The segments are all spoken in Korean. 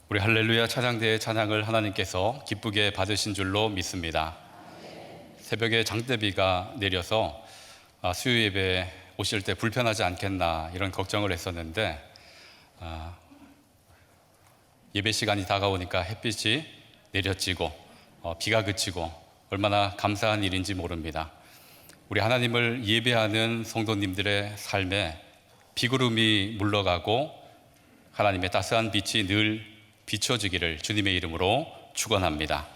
우리 할렐루야 찬양대의 찬양을 하나님께서 기쁘게 받으신 줄로 믿습니다. 새벽에 장대비가 내려서 수요 예배 오실 때 불편하지 않겠나 이런 걱정을 했었는데 예배 시간이 다가오니까 햇빛이 내려지고 비가 그치고 얼마나 감사한 일인지 모릅니다. 우리 하나님을 예배하는 성도님들의 삶에 비구름이 물러가고 하나님의 따스한 빛이 늘 비춰지기를 주님의 이름으로 축원합니다.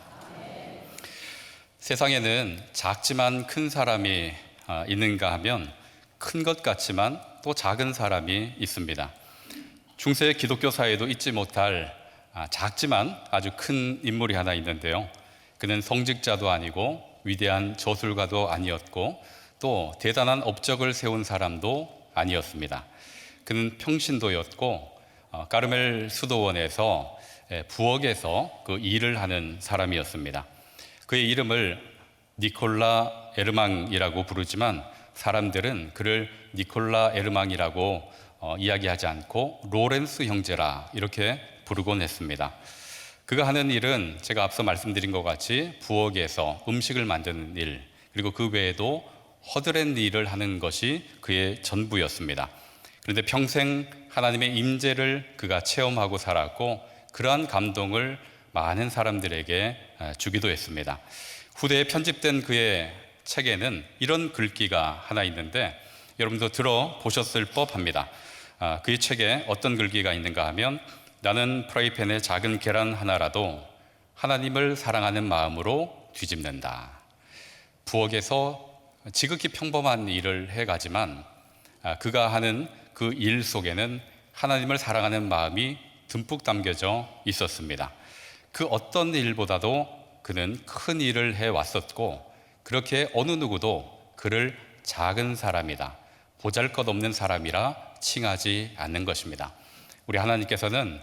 세상에는 작지만 큰 사람이 있는가 하면 큰 것 같지만 또 작은 사람이 있습니다. 중세 기독교 사회도 잊지 못할 작지만 아주 큰 인물이 하나 있는데요. 그는 성직자도 아니고 위대한 저술가도 아니었고 또 대단한 업적을 세운 사람도 아니었습니다. 그는 평신도였고 까르멜 수도원에서 부엌에서 그 일을 하는 사람이었습니다. 그의 이름을 니콜라 에르망이라고 부르지만 사람들은 그를 니콜라 에르망이라고 이야기하지 않고 로렌스 형제라 이렇게 부르곤 했습니다. 그가 하는 일은 제가 앞서 말씀드린 것 같이 부엌에서 음식을 만드는 일, 그리고 그 외에도 허드렛 일을 하는 것이 그의 전부였습니다. 그런데 평생 하나님의 임재를 그가 체험하고 살았고 그러한 감동을 많은 사람들에게 주기도 했습니다. 후대에 편집된 그의 책에는 이런 글귀가 하나 있는데 여러분도 들어보셨을 법합니다. 그의 책에 어떤 글귀가 있는가 하면 나는 프라이팬에 작은 계란 하나라도 하나님을 사랑하는 마음으로 뒤집는다. 부엌에서 지극히 평범한 일을 해가지만 그가 하는 그 일 속에는 하나님을 사랑하는 마음이 듬뿍 담겨져 있었습니다. 그 어떤 일보다도 그는 큰 일을 해왔었고 그렇게 어느 누구도 그를 작은 사람이다, 보잘것없는 사람이라 칭하지 않는 것입니다. 우리 하나님께서는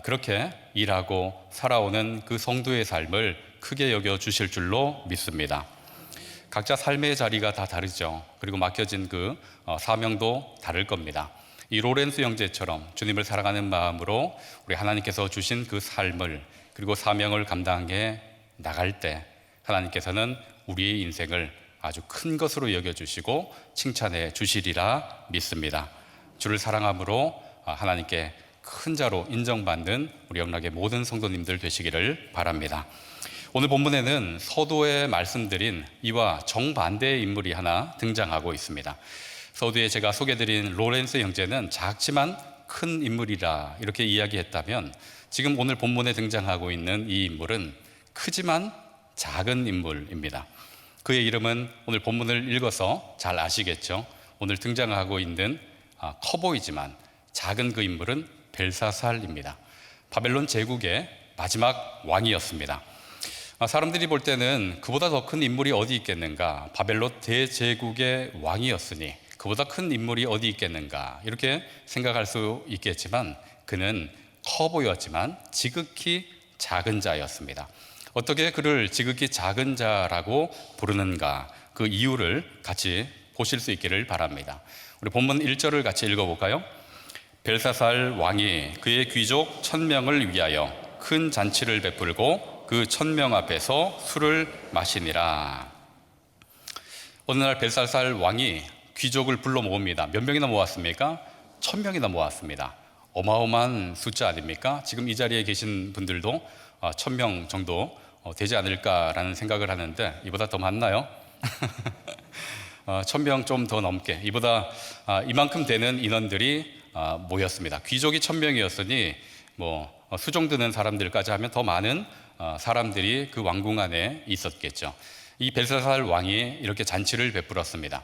그렇게 일하고 살아오는 그 성도의 삶을 크게 여겨주실 줄로 믿습니다. 각자 삶의 자리가 다 다르죠. 그리고 맡겨진 그 사명도 다를 겁니다. 이 로렌스 형제처럼 주님을 사랑하는 마음으로 우리 하나님께서 주신 그 삶을 그리고 사명을 감당해 나갈 때 하나님께서는 우리의 인생을 아주 큰 것으로 여겨주시고 칭찬해 주시리라 믿습니다. 주를 사랑함으로 하나님께 큰 자로 인정받는 우리 영락의 모든 성도님들 되시기를 바랍니다. 오늘 본문에는 서두에 말씀드린 이와 정반대의 인물이 하나 등장하고 있습니다. 서두에 제가 소개드린 로렌스 형제는 작지만 큰 인물이라 이렇게 이야기했다면 지금 오늘 본문에 등장하고 있는 이 인물은 크지만 작은 인물입니다. 그의 이름은 오늘 본문을 읽어서 잘 아시겠죠? 오늘 등장하고 있는 커 보이지만 작은 그 인물은 벨사살입니다. 바벨론 제국의 마지막 왕이었습니다. 사람들이 볼 때는 그보다 더 큰 인물이 어디 있겠는가, 바벨론 대제국의 왕이었으니 그보다 큰 인물이 어디 있겠는가 이렇게 생각할 수 있겠지만 그는 커 보였지만 지극히 작은 자였습니다. 어떻게 그를 지극히 작은 자라고 부르는가, 그 이유를 같이 보실 수 있기를 바랍니다. 우리 본문 1절을 같이 읽어볼까요? 벨사살 왕이 그의 귀족 1000명을 위하여 큰 잔치를 베풀고 그 1000명 앞에서 술을 마시니라. 어느 날 벨사살 왕이 귀족을 불러 모읍니다. 몇 명이나 모았습니까? 1000명이나 모았습니다. 어마어마한 숫자 아닙니까? 지금 이 자리에 계신 분들도 1000명 정도 되지 않을까라는 생각을 하는데 이보다 더 많나요? 1000명 좀 더 넘게, 이보다 이만큼 되는 인원들이 모였습니다. 귀족이 1000명이었으니 수종 드는 사람들까지 하면 더 많은 사람들이 그 왕궁 안에 있었겠죠. 이 벨사살 왕이 이렇게 잔치를 베풀었습니다.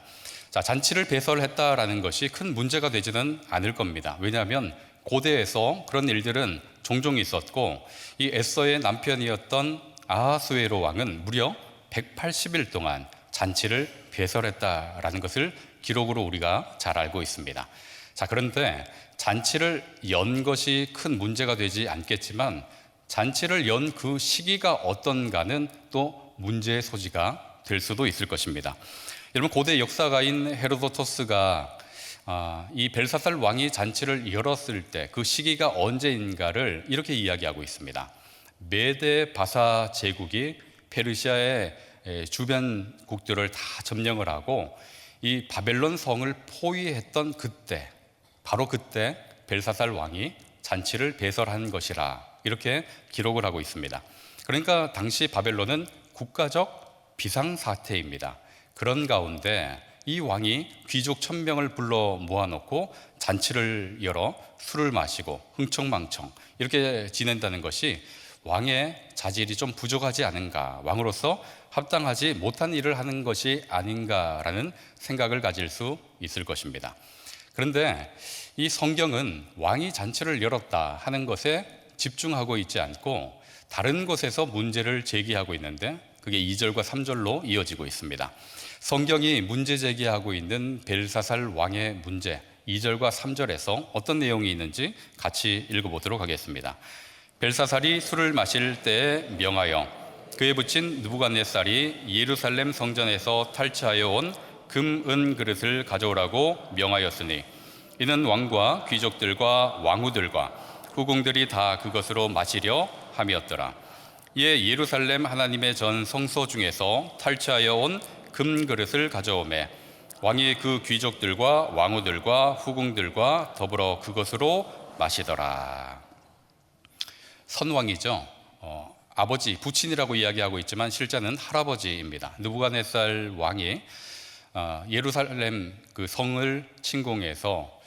자, 잔치를 배설했다라는 것이 큰 문제가 되지는 않을 겁니다. 왜냐하면 고대에서 그런 일들은 종종 있었고 이 에서의 남편이었던 아하수에로 왕은 무려 180일 동안 잔치를 배설했다라는 것을 기록으로 우리가 잘 알고 있습니다. 자, 그런데 잔치를 연 것이 큰 문제가 되지 않겠지만 잔치를 연 그 시기가 어떤가는 또 문제의 소지가 될 수도 있을 것입니다. 여러분, 고대 역사가인 헤로도토스가 이 벨사살 왕이 잔치를 열었을 때 그 시기가 언제인가를 이렇게 이야기하고 있습니다. 메데 바사 제국이 페르시아의 주변국들을 다 점령을 하고 이 바벨론 성을 포위했던 그때, 바로 그때 벨사살 왕이 잔치를 배설한 것이라 이렇게 기록을 하고 있습니다. 그러니까 당시 바벨론은 국가적 비상사태입니다. 그런 가운데 이 왕이 귀족 1000명을 불러 모아놓고 잔치를 열어 술을 마시고 흥청망청 이렇게 지낸다는 것이 왕의 자질이 좀 부족하지 않은가, 왕으로서 합당하지 못한 일을 하는 것이 아닌가라는 생각을 가질 수 있을 것입니다. 그런데 이 성경은 왕이 잔치를 열었다 하는 것에 집중하고 있지 않고 다른 곳에서 문제를 제기하고 있는데 그게 2절과 3절로 이어지고 있습니다. 성경이 문제 제기하고 있는 벨사살 왕의 문제 2절과 3절에서 어떤 내용이 있는지 같이 읽어보도록 하겠습니다. 벨사살이 술을 마실 때에 명하여 그에 붙인 느부갓네살이 예루살렘 성전에서 탈취하여 온 금, 은 그릇을 가져오라고 명하였으니 이는 왕과 귀족들과 왕후들과 후궁들이 다 그것으로 마시려 함이었더라. 이에 예루살렘 하나님의 전 성소 중에서 탈취하여 온 금 그릇을 가져오매 왕이 그 귀족들과 왕후들과 후궁들과 더불어 그것으로 마시더라. 선왕이죠. 아버지, 부친이라고 이야기하고 있지만 실제는 할아버지입니다. 느부갓네살 왕이 예루살렘 그 성을 침공해서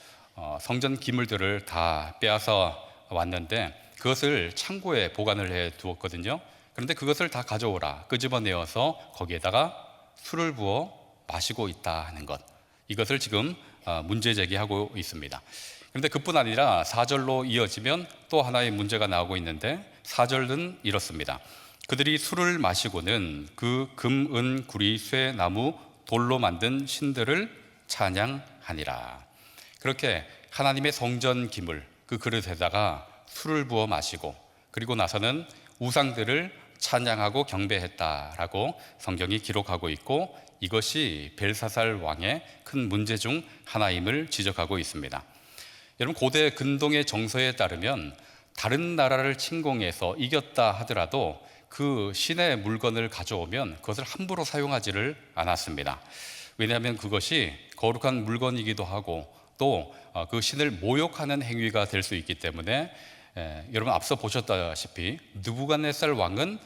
성전 기물들을 다 빼앗아 왔는데 그것을 창고에 보관을 해 두었거든요. 그런데 그것을 다 가져오라 끄집어내어서 거기에다가 술을 부어 마시고 있다 하는 것, 이것을 지금 문제 제기하고 있습니다. 그런데 그뿐 아니라 4절로 이어지면 또 하나의 문제가 나오고 있는데 4절은 이렇습니다. 그들이 술을 마시고는 그 금, 은, 구리, 쇠, 나무, 돌로 만든 신들을 찬양하니라. 그렇게 하나님의 성전 기물 그 그릇에다가 술을 부어 마시고 그리고 나서는 우상들을 찬양하고 경배했다라고 성경이 기록하고 있고 이것이 벨사살 왕의 큰 문제 중 하나임을 지적하고 있습니다. 여러분, 고대 근동의 정서에 따르면 다른 나라를 침공해서 이겼다 하더라도 그 신의 물건을 가져오면 그것을 함부로 사용하지를 않았습니다. 왜냐하면 그것이 거룩한 물건이기도 하고 또 그 신을 모욕하는 행위가 될 수 있기 때문에 여러분 앞서 보셨다시피 느부갓네살 왕은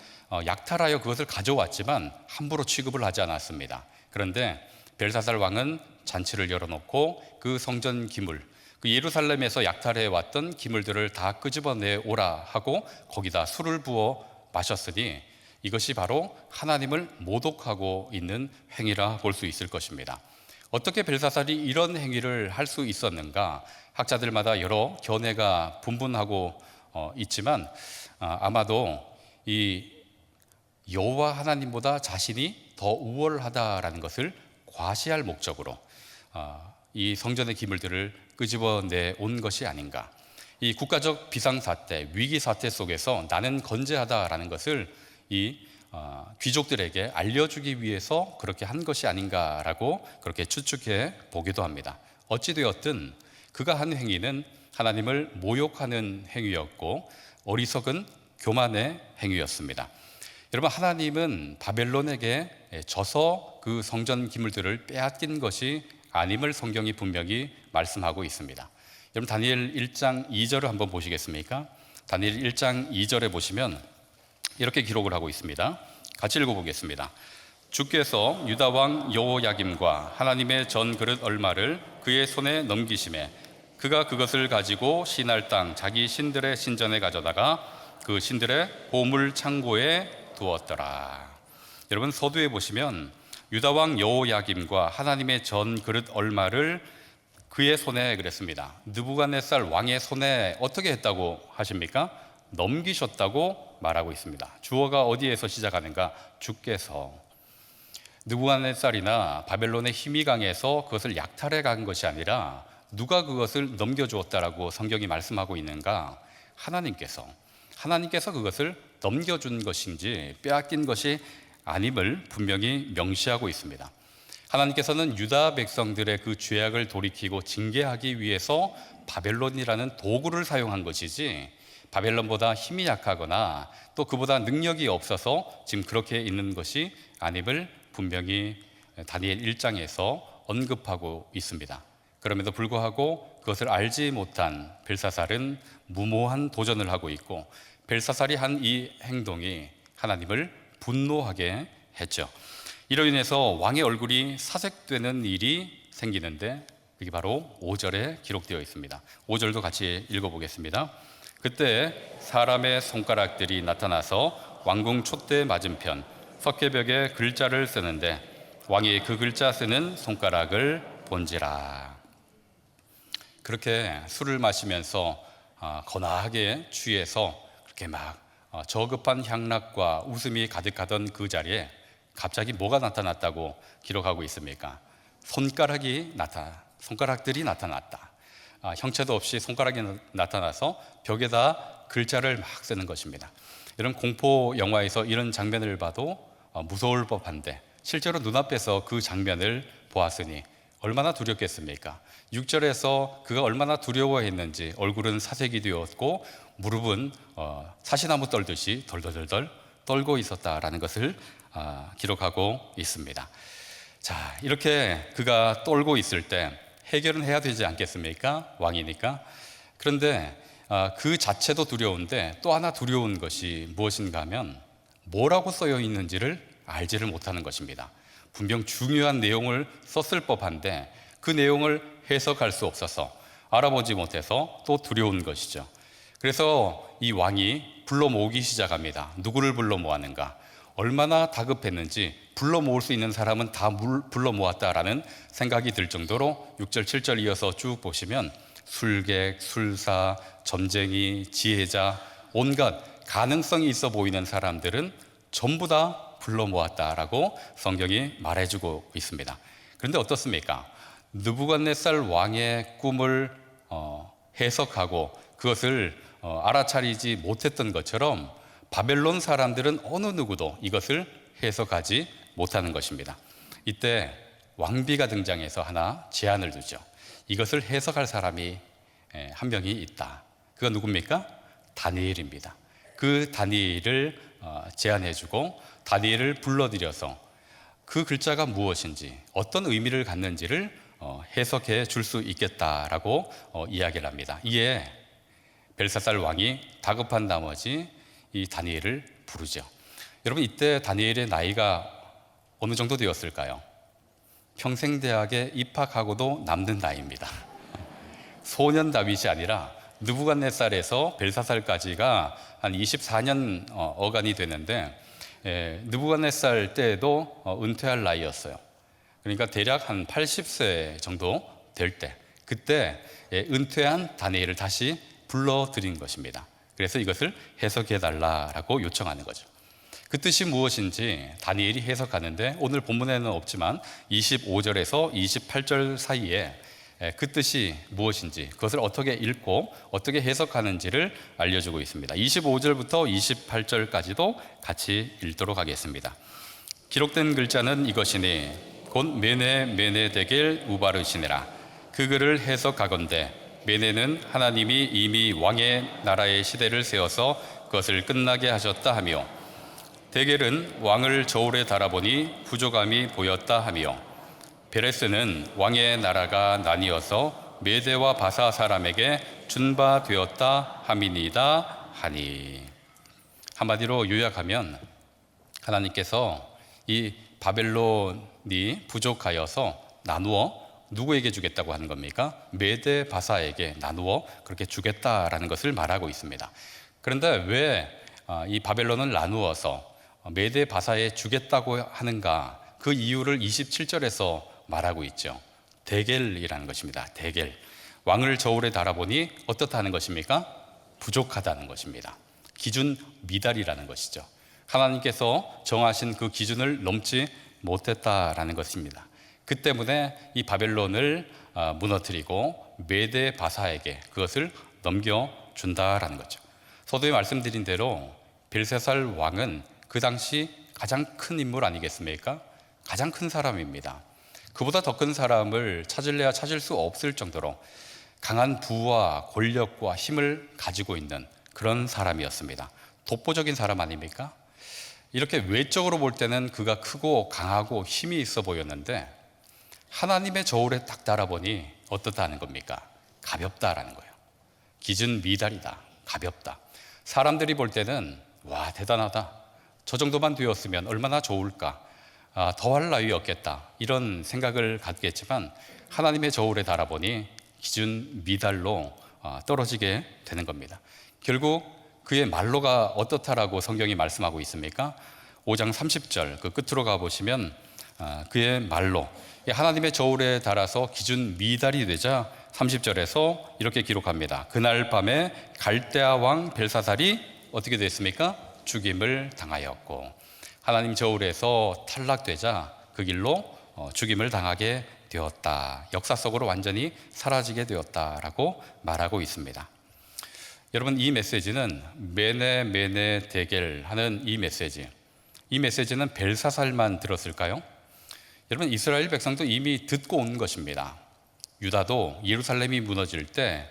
약탈하여 그것을 가져왔지만 함부로 취급을 하지 않았습니다. 그런데 벨사살 왕은 잔치를 열어놓고 그 성전 기물, 그 예루살렘에서 약탈해 왔던 기물들을 다 끄집어내 오라 하고 거기다 술을 부어 마셨으니 이것이 바로 하나님을 모독하고 있는 행위라 볼 수 있을 것입니다. 어떻게 벨사살이 이런 행위를 할 수 있었는가? 학자들마다 여러 견해가 분분하고 있지만 아마도 이 여호와 하나님보다 자신이 더 우월하다라는 것을 과시할 목적으로 이 성전의 기물들을 끄집어내 온 것이 아닌가. 이 국가적 비상사태, 위기사태 속에서 나는 건재하다라는 것을 이 귀족들에게 알려주기 위해서 그렇게 한 것이 아닌가라고 그렇게 추측해 보기도 합니다. 어찌되었든 그가 한 행위는 하나님을 모욕하는 행위였고 어리석은 교만의 행위였습니다. 여러분, 하나님은 바벨론에게 져서 그 성전 기물들을 빼앗긴 것이 아님을 성경이 분명히 말씀하고 있습니다. 여러분, 다니엘 1장 2절을 한번 보시겠습니까? 다니엘 1장 2절에 보시면 이렇게 기록을 하고 있습니다. 같이 읽어보겠습니다. 주께서 유다 왕 여호야김과 하나님의 전 그릇 얼마를 그의 손에 넘기심에 그가 그것을 가지고 시날 땅 자기 신들의 신전에 가져다가 그 신들의 보물 창고에 두었더라. 여러분, 서두에 보시면 유다 왕 여호야김과 하나님의 전 그릇 얼마를 그의 손에 그랬습니다. 느부갓네살 왕의 손에 어떻게 했다고 하십니까? 넘기셨다고 말하고 있습니다. 주어가 어디에서 시작하는가? 주께서. 느부갓네살이나 바벨론의 힘이 강해서 그것을 약탈해 간 것이 아니라 누가 그것을 넘겨주었다라고 성경이 말씀하고 있는가? 하나님께서 그것을 넘겨준 것인지 빼앗긴 것이 아님을 분명히 명시하고 있습니다. 하나님께서는 유다 백성들의 그 죄악을 돌이키고 징계하기 위해서 바벨론이라는 도구를 사용한 것이지, 바벨론보다 힘이 약하거나 또 그보다 능력이 없어서 지금 그렇게 있는 것이 아님을 분명히 다니엘 1장에서 언급하고 있습니다. 그럼에도 불구하고 그것을 알지 못한 벨사살은 무모한 도전을 하고 있고, 벨사살이 한 이 행동이 하나님을 분노하게 했죠. 이로 인해서 왕의 얼굴이 사색되는 일이 생기는데, 그게 바로 5절에 기록되어 있습니다. 5절도 같이 읽어보겠습니다. 그때 사람의 손가락들이 나타나서 왕궁 촛대 맞은편 석회벽에 글자를 쓰는데, 왕이 그 글자 쓰는 손가락을 본지라. 그렇게 술을 마시면서 거나하게 취해서 그렇게 막 저급한 향락과 웃음이 가득하던 그 자리에 갑자기 뭐가 나타났다고 기록하고 있습니까? 손가락들이 나타났다. 형체도 없이 손가락이 나타나서 벽에다 글자를 막 쓰는 것입니다. 이런 공포 영화에서 이런 장면을 봐도 무서울 법한데, 실제로 눈앞에서 그 장면을 보았으니 얼마나 두렵겠습니까? 6절에서 그가 얼마나 두려워했는지 얼굴은 사색이 되었고 무릎은 사시나무 떨듯이 덜덜덜덜 떨고 있었다라는 것을 기록하고 있습니다. 자, 이렇게 그가 떨고 있을 때 해결은 해야 되지 않겠습니까? 왕이니까. 그런데 그 자체도 두려운데 또 하나 두려운 것이 무엇인가 하면 뭐라고 써여 있는지를 알지를 못하는 것입니다. 분명 중요한 내용을 썼을 법한데 그 내용을 해석할 수 없어서, 알아보지 못해서 또 두려운 것이죠. 그래서 이 왕이 불러 모으기 시작합니다. 누구를 불러 모았는가? 얼마나 다급했는지 불러 모을 수 있는 사람은 다 불러 모았다라는 생각이 들 정도로 6절, 7절 이어서 쭉 보시면 술객, 술사, 점쟁이, 지혜자, 온갖 가능성이 있어 보이는 사람들은 전부 다 불러 모았다라고 성경이 말해주고 있습니다. 그런데 어떻습니까? 느부갓네살 왕의 꿈을 해석하고 그것을 알아차리지 못했던 것처럼 바벨론 사람들은 어느 누구도 이것을 해석하지 못하는 것입니다. 이때 왕비가 등장해서 하나 제안을 두죠. 이것을 해석할 사람이 한 명이 있다. 그가 누굽니까? 다니엘입니다. 그 다니엘을 제안해주고 다니엘을 불러들여서 그 글자가 무엇인지, 어떤 의미를 갖는지를 해석해 줄 수 있겠다라고 이야기를 합니다. 이에 벨사살 왕이 다급한 나머지 이 다니엘을 부르죠. 여러분, 이때 다니엘의 나이가 어느 정도 되었을까요? 평생대학에 입학하고도 남는 나이입니다. 소년 다윗이 아니라 느부갓네살에서 벨사살까지가 한 24년 어간이 되는데, 느부갓네살 때에도 은퇴할 나이였어요. 그러니까 대략 한 80세 정도 될 때, 그때 은퇴한 다니엘을 다시 불러들인 것입니다. 그래서 이것을 해석해달라고 요청하는 거죠. 그 뜻이 무엇인지 다니엘이 해석하는데, 오늘 본문에는 없지만 25절에서 28절 사이에 그 뜻이 무엇인지, 그것을 어떻게 읽고 어떻게 해석하는지를 알려주고 있습니다. 25절부터 28절까지도 같이 읽도록 하겠습니다. 기록된 글자는 이것이니 곧 메네 메네 데겔 우바르시네라. 그 글을 해석하건대 메네는 하나님이 이미 왕의 나라의 시대를 세워서 그것을 끝나게 하셨다 하며, 데겔은 왕을 저울에 달아보니 부족함이 보였다 하며, 베레스는 왕의 나라가 나뉘어서 메대와 바사 사람에게 준바되었다 함이니이다 하니. 한마디로 요약하면 하나님께서 이 바벨론이 부족하여서 나누어 누구에게 주겠다고 하는 겁니까? 메대 바사에게 나누어 그렇게 주겠다라는 것을 말하고 있습니다. 그런데 왜 이 바벨론을 나누어서 메대 바사에 주겠다고 하는가? 그 이유를 27절에서 말하고 있죠. 데겔이라는 것입니다. 데겔. 왕을 저울에 달아보니 어떻다는 것입니까? 부족하다는 것입니다. 기준 미달이라는 것이죠. 하나님께서 정하신 그 기준을 넘지 못했다라는 것입니다. 그 때문에 이 바벨론을 무너뜨리고 메대 바사에게 그것을 넘겨준다라는 거죠. 서두에 말씀드린 대로 벨사살 왕은 그 당시 가장 큰 인물 아니겠습니까? 가장 큰 사람입니다. 그보다 더 큰 사람을 찾을래야 찾을 수 없을 정도로 강한 부와 권력과 힘을 가지고 있는 그런 사람이었습니다. 독보적인 사람 아닙니까? 이렇게 외적으로 볼 때는 그가 크고 강하고 힘이 있어 보였는데 하나님의 저울에 딱 달아보니 어떻다는 겁니까? 가볍다라는 거예요. 기준 미달이다. 가볍다. 사람들이 볼 때는 와, 대단하다. 저 정도만 되었으면 얼마나 좋을까. 더할 나위 없겠다. 이런 생각을 갖겠지만 하나님의 저울에 달아보니 기준 미달로 떨어지게 되는 겁니다. 결국 그의 말로가 어떻다라고 성경이 말씀하고 있습니까? 5장 30절 그 끝으로 가보시면 그의 말로 하나님의 저울에 달아서 기준 미달이 되자 30절에서 이렇게 기록합니다. 그날 밤에 갈대아 왕 벨사살이 어떻게 됐습니까? 죽임을 당하였고, 하나님 저울에서 탈락되자 그 길로 죽임을 당하게 되었다. 역사 속으로 완전히 사라지게 되었다라고 말하고 있습니다. 여러분, 이 메시지는 메네 메네 데겔 하는 이 메시지는 벨사살만 들었을까요? 여러분, 이스라엘 백성도 이미 듣고 온 것입니다. 유다도 예루살렘이 무너질 때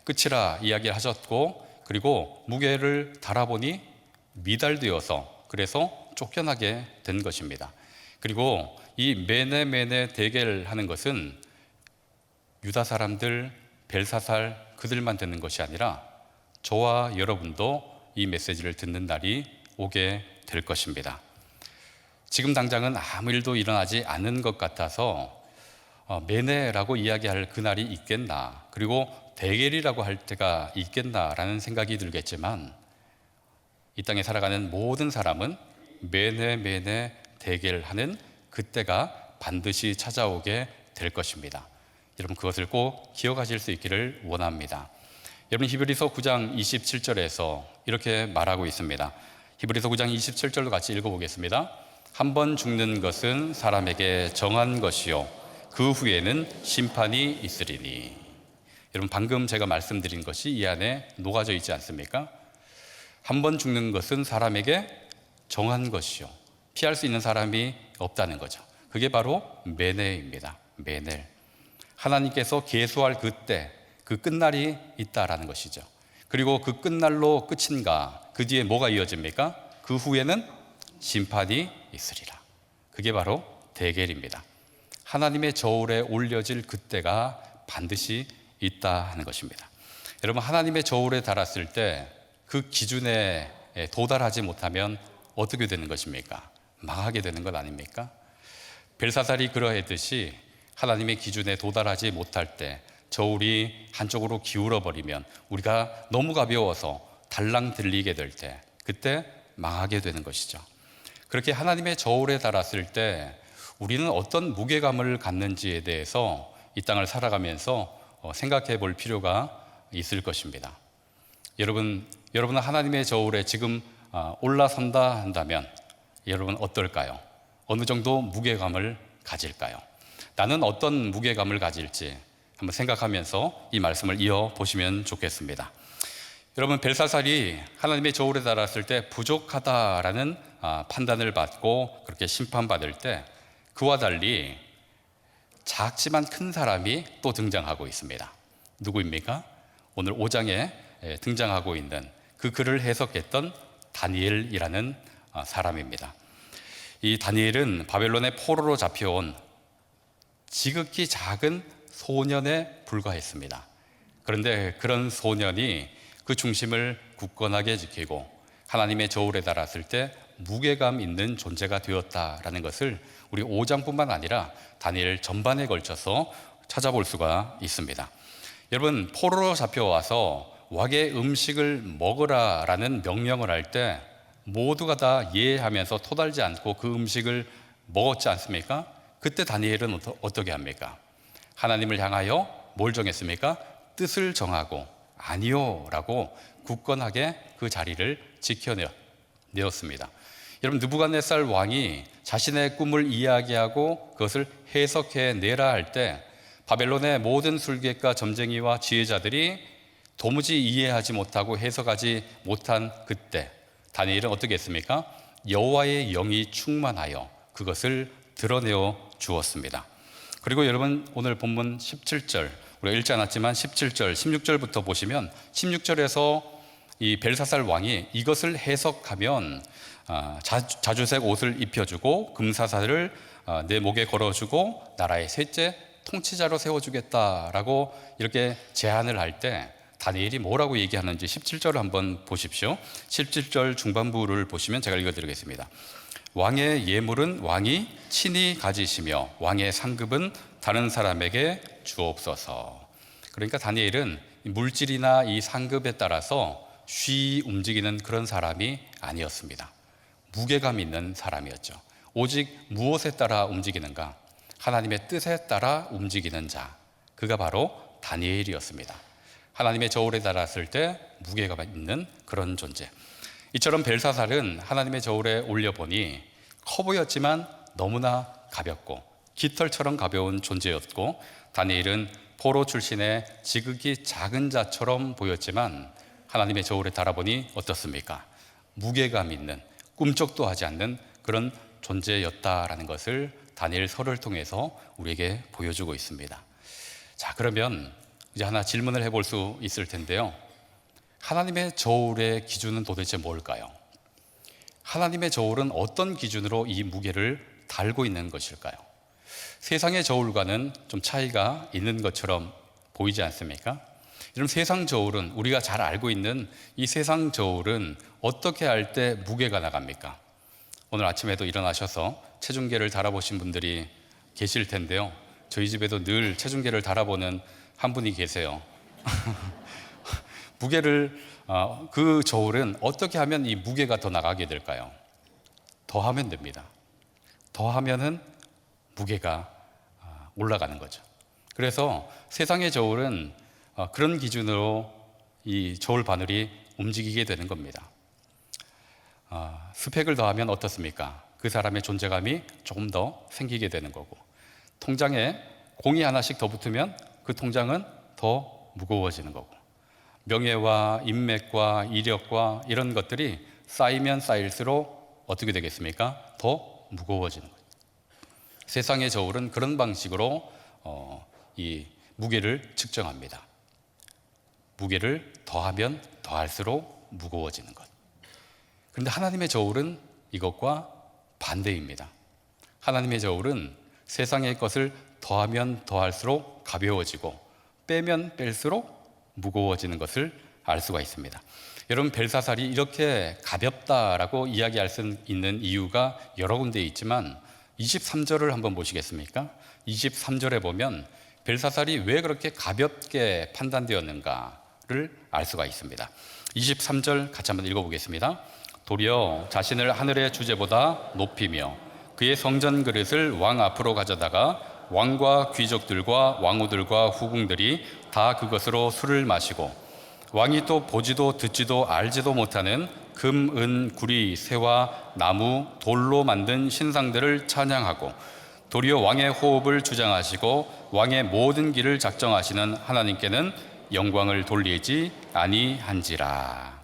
끝이라 이야기를 하셨고, 그리고 무게를 달아보니 미달되어서 그래서 쫓겨나게 된 것입니다. 그리고 이 메네 메네 데겔 하는 것은 유다 사람들, 벨사살 그들만 듣는 것이 아니라 저와 여러분도 이 메시지를 듣는 날이 오게 될 것입니다. 지금 당장은 아무 일도 일어나지 않은 것 같아서 메네라고 이야기할 그날이 있겠나, 그리고 데겔이라고 할 때가 있겠나라는 생각이 들겠지만 이 땅에 살아가는 모든 사람은 메네 메네 데겔 하는 그때가 반드시 찾아오게 될 것입니다. 여러분, 그것을 꼭 기억하실 수 있기를 원합니다. 여러분, 히브리서 9장 27절에서 이렇게 말하고 있습니다. 히브리서 9장 27절로 같이 읽어보겠습니다. 한 번 죽는 것은 사람에게 정한 것이요 그 후에는 심판이 있으리니. 여러분, 방금 제가 말씀드린 것이 이 안에 녹아져 있지 않습니까? 한 번 죽는 것은 사람에게 정한 것이요, 피할 수 있는 사람이 없다는 거죠. 그게 바로 메네입니다. 메넬. 하나님께서 계수할 그때, 그 끝날이 있다라는 것이죠. 그리고 그 끝날로 끝인가, 그 뒤에 뭐가 이어집니까? 그 후에는 심판이 있으리라. 그게 바로 데겔입니다. 하나님의 저울에 올려질 그때가 반드시 있다 하는 것입니다. 여러분, 하나님의 저울에 달았을 때 그 기준에 도달하지 못하면 어떻게 되는 것입니까? 망하게 되는 것 아닙니까? 벨사살이 그러했듯이 하나님의 기준에 도달하지 못할 때 저울이 한쪽으로 기울어 버리면, 우리가 너무 가벼워서 달랑 들리게 될 때, 그때 망하게 되는 것이죠. 그렇게 하나님의 저울에 달았을 때 우리는 어떤 무게감을 갖는지에 대해서 이 땅을 살아가면서 생각해 볼 필요가 있을 것입니다. 여러분은 하나님의 저울에 지금 올라선다 한다면 여러분 어떨까요? 어느 정도 무게감을 가질까요? 나는 어떤 무게감을 가질지 한번 생각하면서 이 말씀을 이어보시면 좋겠습니다. 여러분, 벨사살이 하나님의 저울에 달았을 때 부족하다라는 판단을 받고 그렇게 심판받을 때 그와 달리 작지만 큰 사람이 또 등장하고 있습니다. 누구입니까? 오늘 5장에 등장하고 있는 그 글을 해석했던 다니엘이라는 사람입니다. 이 다니엘은 바벨론의 포로로 잡혀온 지극히 작은 소년에 불과했습니다. 그런데 그런 소년이 그 중심을 굳건하게 지키고 하나님의 저울에 달았을 때 무게감 있는 존재가 되었다라는 것을 우리 5장뿐만 아니라 다니엘 전반에 걸쳐서 찾아볼 수가 있습니다. 여러분, 포로로 잡혀와서 왕의 음식을 먹으라라는 명령을 할 때 모두가 다 예하면서 토달지 않고 그 음식을 먹었지 않습니까? 그때 다니엘은 어떻게 합니까? 하나님을 향하여 뭘 정했습니까? 뜻을 정하고 아니요 라고 굳건하게 그 자리를 지켜내었습니다. 여러분, 느부갓네살 왕이 자신의 꿈을 이야기하고 그것을 해석해내라 할 때 바벨론의 모든 술객과 점쟁이와 지혜자들이 도무지 이해하지 못하고 해석하지 못한 그때 다니엘은 어떻게 했습니까? 여호와의 영이 충만하여 그것을 드러내어 주었습니다. 그리고 여러분 오늘 본문 17절, 우리가 읽지 않았지만 17절, 16절부터 보시면 16절에서 이 벨사살 왕이 이것을 해석하면 자주색 옷을 입혀주고 금사슬을 내 목에 걸어주고 나라의 셋째 통치자로 세워주겠다라고 이렇게 제안을 할 때 다니엘이 뭐라고 얘기하는지 17절을 한번 보십시오. 17절 중반부를 보시면 제가 읽어드리겠습니다. 왕의 예물은 왕이 친히 가지시며 왕의 상급은 다른 사람에게 주옵소서. 그러니까 다니엘은 물질이나 이 상급에 따라서 쉬 움직이는 그런 사람이 아니었습니다. 무게감 있는 사람이었죠. 오직 무엇에 따라 움직이는가? 하나님의 뜻에 따라 움직이는 자, 그가 바로 다니엘이었습니다. 하나님의 저울에 달았을 때 무게감 있는 그런 존재. 이처럼 벨사살은 하나님의 저울에 올려보니 커 보였지만 너무나 가볍고 깃털처럼 가벼운 존재였고, 다니엘은 포로 출신의 지극히 작은 자처럼 보였지만 하나님의 저울에 달아보니 어떻습니까? 무게감 있는, 꿈쩍도 하지 않는 그런 존재였다라는 것을 다니엘서를 통해서 우리에게 보여주고 있습니다. 자, 그러면 이제 하나 질문을 해볼 수 있을 텐데요. 하나님의 저울의 기준은 도대체 뭘까요? 하나님의 저울은 어떤 기준으로 이 무게를 달고 있는 것일까요? 세상의 저울과는 좀 차이가 있는 것처럼 보이지 않습니까? 여러분, 세상 저울은, 우리가 잘 알고 있는 이 세상 저울은 어떻게 할 때 무게가 나갑니까? 오늘 아침에도 일어나셔서 체중계를 달아보신 분들이 계실 텐데요. 저희 집에도 늘 체중계를 달아보는 한 분이 계세요. 무게를, 그 저울은 어떻게 하면 이 무게가 더 나가게 될까요? 더하면 됩니다. 더하면은 무게가 올라가는 거죠. 그래서 세상의 저울은 그런 기준으로 이 저울 바늘이 움직이게 되는 겁니다. 스펙을 더하면 어떻습니까? 그 사람의 존재감이 조금 더 생기게 되는 거고, 통장에 공이 하나씩 더 붙으면 그 통장은 더 무거워지는 거고, 명예와 인맥과 이력과 이런 것들이 쌓이면 쌓일수록 어떻게 되겠습니까? 더 무거워지는 거예요. 세상의 저울은 그런 방식으로 이 무게를 측정합니다. 무게를 더하면 더할수록 무거워지는 것. 그런데 하나님의 저울은 이것과 반대입니다. 하나님의 저울은 세상의 것을 더하면 더할수록 가벼워지고 빼면 뺄수록 무거워지는 것을 알 수가 있습니다. 여러분, 벨사살이 이렇게 가볍다라고 이야기할 수 있는 이유가 여러 군데 있지만 23절을 한번 보시겠습니까? 23절에 보면 벨사살이 왜 그렇게 가볍게 판단되었는가를 알 수가 있습니다. 23절 같이 한번 읽어보겠습니다. 도리어 자신을 하늘의 주제보다 높이며 그의 성전 그릇을 왕 앞으로 가져다가 왕과 귀족들과 왕후들과 후궁들이 다 그것으로 술을 마시고, 왕이 또 보지도 듣지도 알지도 못하는 금, 은, 구리, 새와 나무, 돌로 만든 신상들을 찬양하고, 도리어 왕의 호흡을 주장하시고 왕의 모든 길을 작정하시는 하나님께는 영광을 돌리지 아니한지라.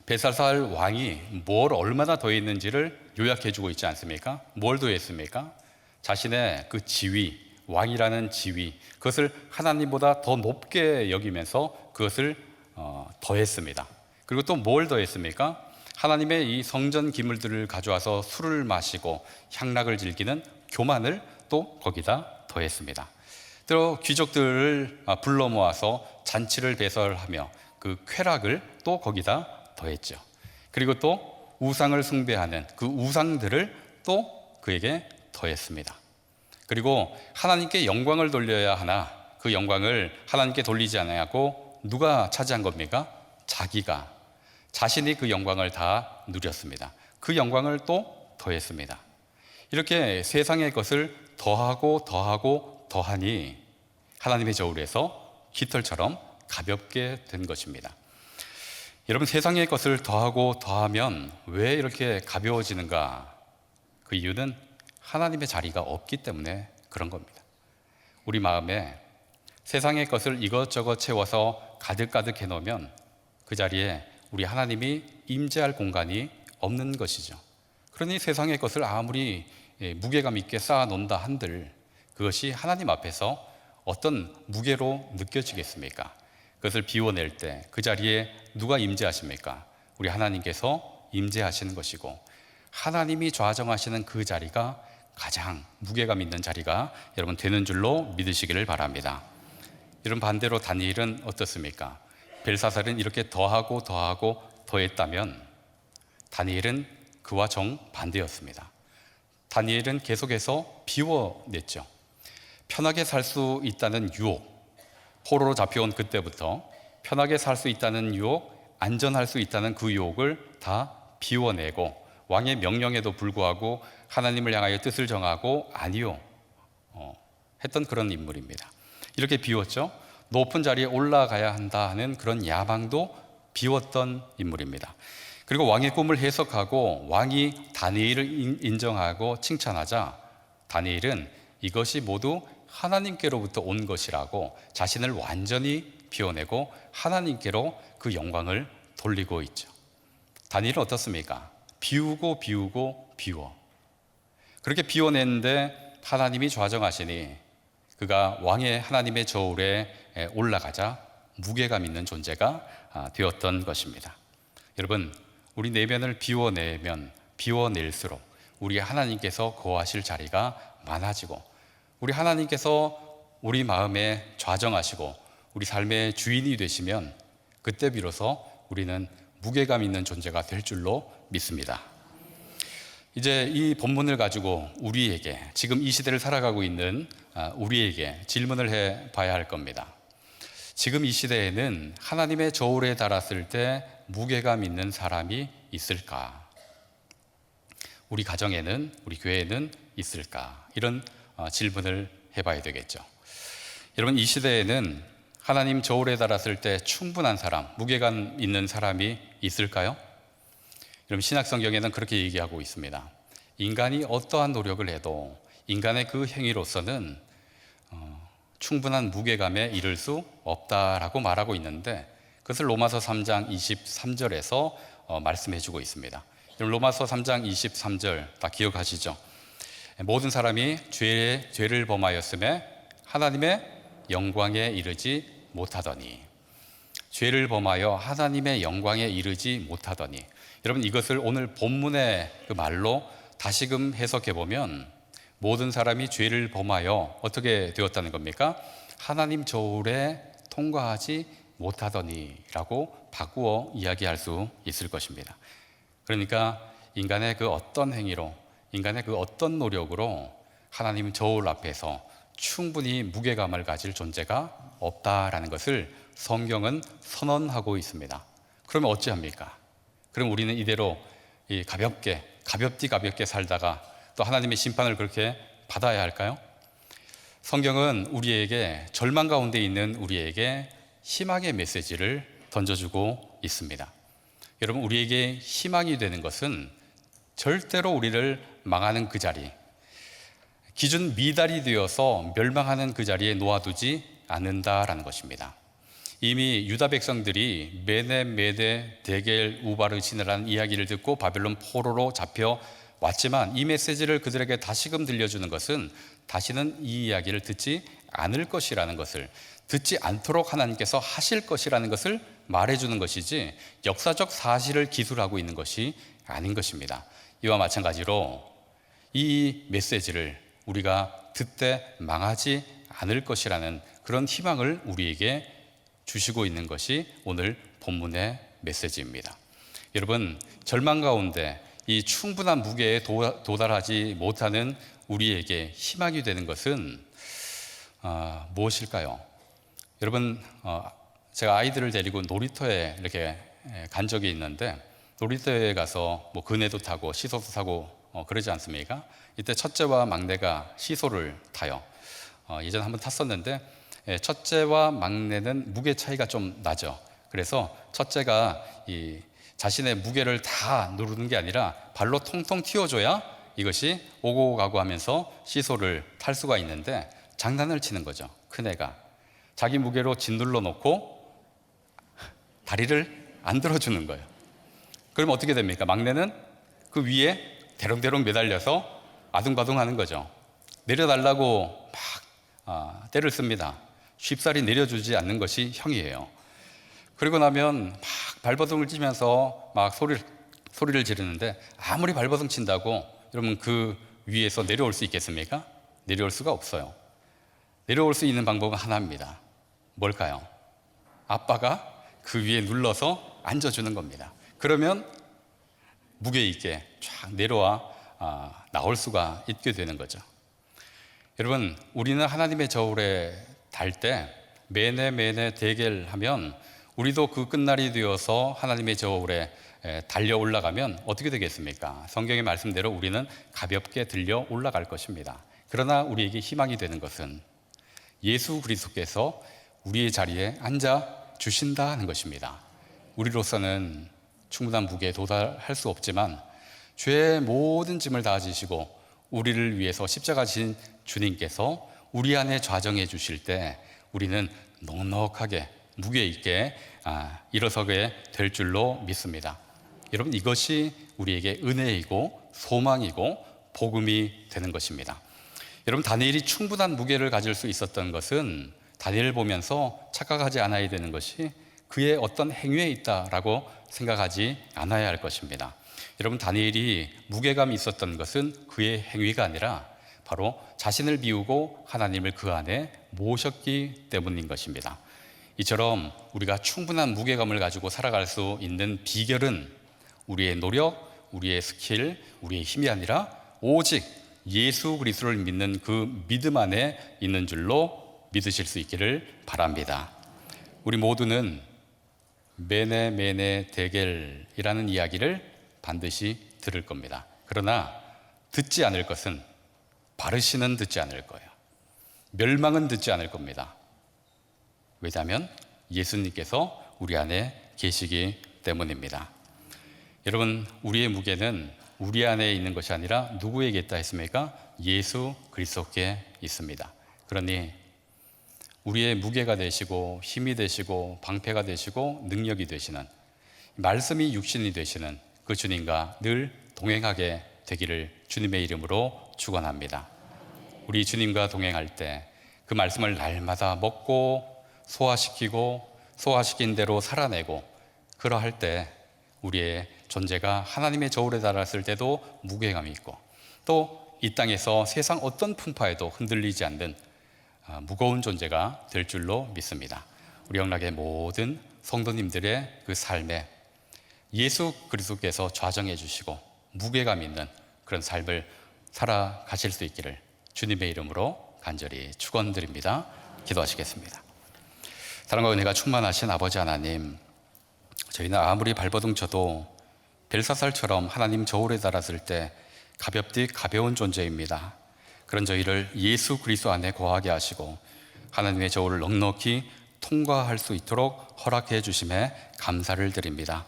벨사살 왕이 뭘 얼마나 더했는지를 요약해주고 있지 않습니까? 뭘 더했습니까? 자신의 그 지위, 왕이라는 지위, 그것을 하나님보다 더 높게 여기면서 그것을 더했습니다. 그리고 또 뭘 더했습니까? 하나님의 이 성전 기물들을 가져와서 술을 마시고 향락을 즐기는 교만을 또 거기다 더했습니다. 또 귀족들을 불러 모아서 잔치를 배설하며 그 쾌락을 또 거기다 더했죠. 그리고 또 우상을 숭배하는 그 우상들을 또 그에게 더했습니다. 그리고 하나님께 영광을 돌려야 하나 그 영광을 하나님께 돌리지 않아야하고 누가 차지한 겁니까? 자신이 그 영광을 다 누렸습니다. 그 영광을 또 더했습니다. 이렇게 세상의 것을 더하고 더하고 더하니 하나님의 저울에서 깃털처럼 가볍게 된 것입니다. 여러분, 세상의 것을 더하고 더하면 왜 이렇게 가벼워지는가? 그 이유는 하나님의 자리가 없기 때문에 그런 겁니다. 우리 마음에 세상의 것을 이것저것 채워서 가득가득 해놓으면 그 자리에 우리 하나님이 임재할 공간이 없는 것이죠. 그러니 세상의 것을 아무리 무게감 있게 쌓아놓는다 한들 그것이 하나님 앞에서 어떤 무게로 느껴지겠습니까? 그것을 비워낼 때 그 자리에 누가 임재하십니까? 우리 하나님께서 임재하시는 것이고, 하나님이 좌정하시는 그 자리가 가장 무게감 있는 자리가 여러분 되는 줄로 믿으시기를 바랍니다. 이런 반대로 다니엘은 어떻습니까? 벨사살은 이렇게 더하고 더했다면 다니엘은 그와 정반대였습니다. 다니엘은 계속해서 비워냈죠. 편하게 살 수 있다는 유혹, 포로로 잡혀온 그때부터 편하게 살 수 있다는 유혹, 안전할 수 있다는 그 유혹을 다 비워내고, 왕의 명령에도 불구하고 하나님을 향하여 뜻을 정하고 아니요 했던 그런 인물입니다. 이렇게 비웠죠. 높은 자리에 올라가야 한다 하는 그런 야망도 비웠던 인물입니다. 그리고 왕의 꿈을 해석하고 왕이 다니엘을 인정하고 칭찬하자 다니엘은 이것이 모두 하나님께로부터 온 것이라고 자신을 완전히 비워내고 하나님께로 그 영광을 돌리고 있죠. 다니엘은 어떻습니까? 비우고 비워. 그렇게 비워냈는데 하나님이 좌정하시니 그가 왕의 하나님의 저울에 올라가자 무게감 있는 존재가 되었던 것입니다. 여러분, 우리 내면을 비워낼수록 우리 하나님께서 거하실 자리가 많아지고, 우리 하나님께서 우리 마음에 좌정하시고 우리 삶의 주인이 되시면 그때 비로소 우리는 무게감 있는 존재가 될 줄로 믿습니다. 이제 이 본문을 가지고 우리에게, 지금 이 시대를 살아가고 있는 우리에게 질문을 해봐야 할 겁니다. 지금 이 시대에는 하나님의 저울에 달았을 때 무게감 있는 사람이 있을까? 우리 가정에는, 우리 교회에는 있을까? 이런 질문을 해봐야 되겠죠. 여러분, 이 시대에는 하나님 저울에 달았을 때 충분한 사람, 무게감 있는 사람이 있을까요? 여러분, 신약성경에는 그렇게 얘기하고 있습니다. 인간이 어떠한 노력을 해도 인간의 그 행위로서는 충분한 무게감에 이를 수 없다라고 말하고 있는데, 그것을 로마서 3장 23절에서 말씀해 주고 있습니다. 로마서 3장 23절 다 기억하시죠? 모든 사람이 죄를 범하였음에 하나님의 영광에 이르지 못하더니, 죄를 범하여 하나님의 영광에 이르지 못하더니. 여러분, 이것을 오늘 본문의 그 말로 다시금 해석해 보면 모든 사람이 죄를 범하여 어떻게 되었다는 겁니까? 하나님 저울에 통과하지 못하더니 라고 바꾸어 이야기할 수 있을 것입니다. 그러니까 인간의 그 어떤 행위로, 인간의 그 어떤 노력으로 하나님 저울 앞에서 충분히 무게감을 가질 존재가 없다라는 것을 성경은 선언하고 있습니다. 그러면 어찌합니까? 그럼 우리는 이대로 가볍게 살다가 또 하나님의 심판을 그렇게 받아야 할까요? 성경은 우리에게, 절망 가운데 있는 우리에게 희망의 메시지를 던져주고 있습니다. 여러분, 우리에게 희망이 되는 것은 절대로 우리를 망하는 그 자리, 기준 미달이 되어서 멸망하는 그 자리에 놓아두지 않는다라는 것입니다. 이미 유다 백성들이 메데 데겔 우바르시느라는 이야기를 듣고 바벨론 포로로 잡혀왔지만, 이 메시지를 그들에게 다시금 들려주는 것은 다시는 이 이야기를 듣지 않을 것이라는 것을, 듣지 않도록 하나님께서 하실 것이라는 것을 말해주는 것이지 역사적 사실을 기술하고 있는 것이 아닌 것입니다. 이와 마찬가지로 이 메시지를 우리가 듣되 망하지 않을 것이라는 그런 희망을 우리에게 주시고 있는 것이 오늘 본문의 메시지입니다. 여러분, 절망 가운데 이 충분한 무게에 도달하지 못하는 우리에게 희망이 되는 것은 무엇일까요? 여러분, 제가 아이들을 데리고 놀이터에 이렇게 간 적이 있는데, 놀이터에 가서 뭐 그네도 타고 시소도 타고 그러지 않습니까? 이때 첫째와 막내가 시소를 타요. 예전에 한번 탔었는데 첫째와 막내는 무게 차이가 좀 나죠. 그래서 첫째가 이 자신의 무게를 다 누르는 게 아니라 발로 통통 튀어줘야 이것이 오고 가고 하면서 시소를 탈 수가 있는데, 장난을 치는 거죠. 큰애가 자기 무게로 짓눌러 놓고 다리를 안 들어주는 거예요. 그럼 어떻게 됩니까? 막내는 그 위에 대롱대롱 매달려서 아둥바둥하는 거죠. 내려달라고 막 때를 씁니다. 쉽사리 내려주지 않는 것이 형이에요. 그리고 나면 막 발버둥을 치면서 막 소리를 지르는데, 아무리 발버둥 친다고 여러분 그 위에서 내려올 수 있겠습니까? 내려올 수가 없어요. 내려올 수 있는 방법은 하나입니다. 뭘까요? 아빠가 그 위에 눌러서 앉아주는 겁니다. 그러면 무게 있게 쫙 내려와 나올 수가 있게 되는 거죠. 여러분, 우리는 하나님의 저울에 달 때 매네 대결하면, 우리도 그 끝날이 되어서 하나님의 저울에 달려 올라가면 어떻게 되겠습니까? 성경의 말씀대로 우리는 가볍게 들려 올라갈 것입니다. 그러나 우리에게 희망이 되는 것은 예수 그리스도께서 우리의 자리에 앉아 주신다는 것입니다. 우리로서는 충분한 무게에 도달할 수 없지만 죄의 모든 짐을 다 지시고 우리를 위해서 십자가 진 주님께서 우리 안에 좌정해 주실 때 우리는 넉넉하게 무게 있게 일어서게 될 줄로 믿습니다. 여러분, 이것이 우리에게 은혜이고 소망이고 복음이 되는 것입니다. 여러분, 다니엘이 충분한 무게를 가질 수 있었던 것은 다니엘을 보면서 착각하지 않아야 되는 것이 그의 어떤 행위에 있다라고 생각하지 않아야 할 것입니다. 여러분, 다니엘이 무게감이 있었던 것은 그의 행위가 아니라 바로 자신을 비우고 하나님을 그 안에 모셨기 때문인 것입니다. 이처럼 우리가 충분한 무게감을 가지고 살아갈 수 있는 비결은 우리의 노력, 우리의 스킬, 우리의 힘이 아니라 오직 예수 그리스도를 믿는 그 믿음 안에 있는 줄로 믿으실 수 있기를 바랍니다. 우리 모두는 매네 대결이라는 이야기를 반드시 들을 겁니다. 그러나 듣지 않을 것은, 바르시는 듣지 않을 거예요. 멸망은 듣지 않을 겁니다. 왜냐하면 예수님께서 우리 안에 계시기 때문입니다. 여러분, 우리의 무게는 우리 안에 있는 것이 아니라 누구에게 있다 했습니까? 예수 그리스도께 있습니다. 그러니 우리의 무게가 되시고 힘이 되시고 방패가 되시고 능력이 되시는, 말씀이 육신이 되시는 그 주님과 늘 동행하게 되기를 주님의 이름으로 축원합니다. 우리 주님과 동행할 때 그 말씀을 날마다 먹고 소화시킨 대로 살아내고, 그러할 때 우리의 존재가 하나님의 저울에 달았을 때도 무게감이 있고, 또 이 땅에서 세상 어떤 풍파에도 흔들리지 않는 무거운 존재가 될 줄로 믿습니다. 우리 영락의 모든 성도님들의 그 삶에 예수 그리스도께서 좌정해 주시고 무게감 있는 그런 삶을 살아가실 수 있기를 주님의 이름으로 간절히 축원드립니다. 기도하시겠습니다. 사랑과 은혜가 충만하신 아버지 하나님, 저희는 아무리 발버둥 쳐도 벨사살처럼 하나님 저울에 달았을 때 가벼운 존재입니다. 그런 저희를 예수 그리스도 안에 거하게 하시고 하나님의 저울을 넉넉히 통과할 수 있도록 허락해 주심에 감사를 드립니다.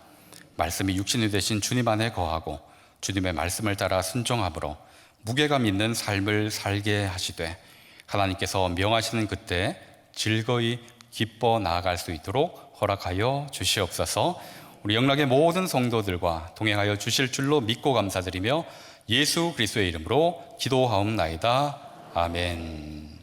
말씀이 육신이 되신 주님 안에 거하고 주님의 말씀을 따라 순종함으로 무게감 있는 삶을 살게 하시되, 하나님께서 명하시는 그때 즐거이 기뻐 나아갈 수 있도록 허락하여 주시옵소서. 우리 영락의 모든 성도들과 동행하여 주실 줄로 믿고 감사드리며 예수 그리스도의 이름으로 기도하옵나이다. 아멘.